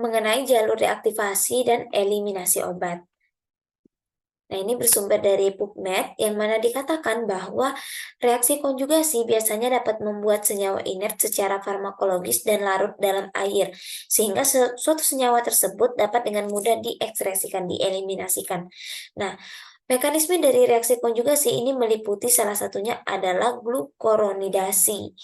mengenai jalur reaktivasi dan eliminasi obat. Nah, ini bersumber dari PubMed yang mana dikatakan bahwa reaksi konjugasi biasanya dapat membuat senyawa inert secara farmakologis dan larut dalam air, sehingga suatu senyawa tersebut dapat dengan mudah diekspresikan, dieliminasikan. Nah, mekanisme dari reaksi konjugasi ini meliputi salah satunya adalah glukoronidasi.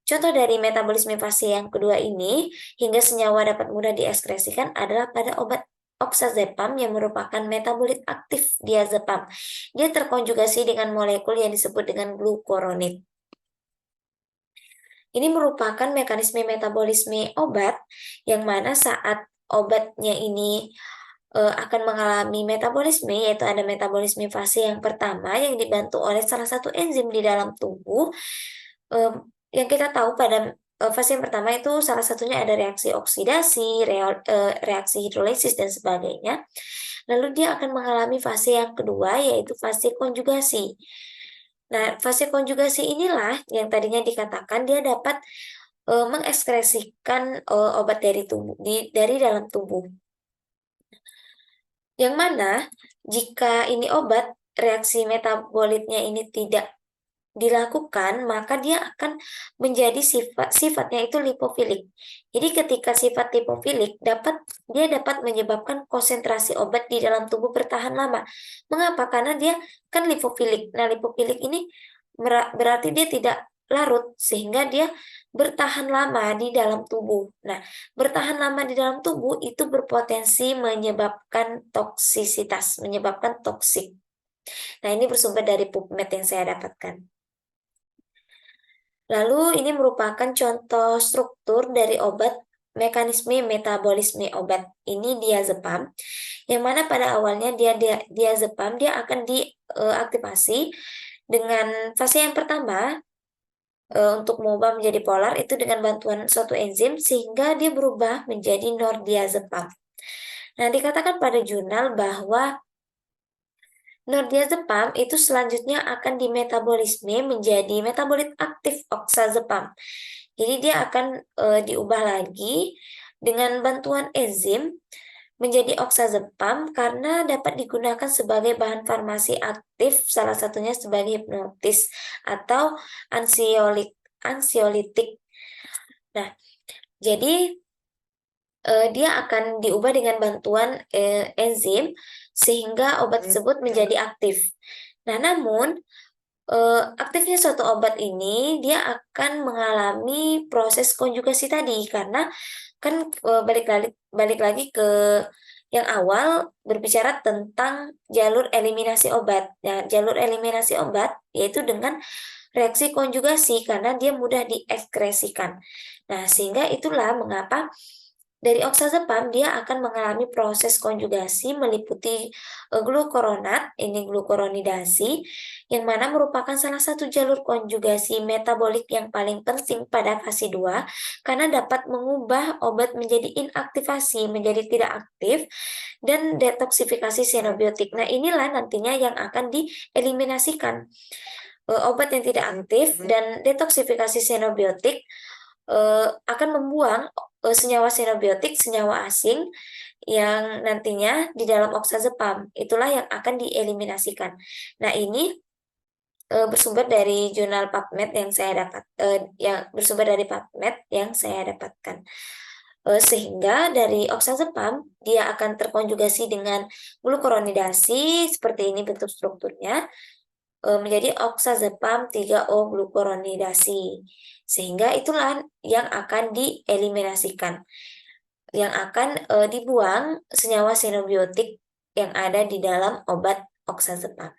Contoh dari metabolisme fase yang kedua ini, hingga senyawa dapat mudah diekspresikan adalah pada obat oxazepam yang merupakan metabolit aktif diazepam. Dia terkonjugasi dengan molekul yang disebut dengan glukoronid. Ini merupakan mekanisme metabolisme obat yang mana saat obatnya ini akan mengalami metabolisme, yaitu ada metabolisme fase yang pertama yang dibantu oleh salah satu enzim di dalam tubuh. Yang kita tahu pada fase yang pertama itu salah satunya ada reaksi oksidasi, reaksi hidrolisis dan sebagainya. Lalu dia akan mengalami fase yang kedua yaitu fase konjugasi. Nah, fase konjugasi inilah yang tadinya dikatakan dia dapat mengekskresikan obat dari dari dalam tubuh. Yang mana jika ini obat, reaksi metabolitnya ini tidak dilakukan, maka dia akan menjadi sifatnya itu lipofilik. Jadi ketika sifat lipofilik dia dapat menyebabkan konsentrasi obat di dalam tubuh bertahan lama. Mengapa? Karena dia kan lipofilik. Nah, lipofilik ini berarti dia tidak larut sehingga dia bertahan lama di dalam tubuh. Nah, bertahan lama di dalam tubuh itu berpotensi menyebabkan toksisitas, menyebabkan toksik. Nah, ini bersumber dari PubMed yang saya dapatkan. Lalu ini merupakan contoh struktur dari obat mekanisme metabolisme obat. Ini diazepam, yang mana pada awalnya diazepam dia akan diaktifasi dengan fase yang pertama untuk mengubah menjadi polar itu dengan bantuan suatu enzim sehingga dia berubah menjadi nordiazepam. Nah, dikatakan pada jurnal bahwa nordiazepam itu selanjutnya akan dimetabolisme menjadi metabolit aktif oxazepam. Jadi dia akan diubah lagi dengan bantuan enzim menjadi oxazepam karena dapat digunakan sebagai bahan farmasi aktif, salah satunya sebagai hipnotis atau ansiolitik. Nah, jadi dia akan diubah dengan bantuan enzim sehingga obat tersebut menjadi aktif. Nah, namun aktifnya suatu obat ini dia akan mengalami proses konjugasi tadi karena kan balik lagi ke yang awal berbicara tentang jalur eliminasi obat. Nah, jalur eliminasi obat yaitu dengan reaksi konjugasi karena dia mudah diekskresikan. Nah, sehingga itulah mengapa dari oxazepam dia akan mengalami proses konjugasi meliputi glukoronat, ini glukoronidasi, yang mana merupakan salah satu jalur konjugasi metabolik yang paling penting pada fase 2 karena dapat mengubah obat menjadi inaktivasi, menjadi tidak aktif, dan detoksifikasi xenobiotik. Nah, inilah nantinya yang akan dieliminasikan. Obat yang tidak aktif dan detoksifikasi xenobiotik akan membuang senyawa xenobiotik, senyawa asing yang nantinya di dalam oxazepam. Itulah yang akan dieliminasikan. Nah, ini bersumber dari jurnal PubMed yang saya dapatkan. Sehingga dari oxazepam dia akan terkonjugasi dengan glukoronidasi seperti ini bentuk strukturnya menjadi oxazepam 3O glukoronidasi. Sehingga itulah yang akan dieliminasikan, yang akan dibuang senyawa xenobiotik yang ada di dalam obat oxazepam.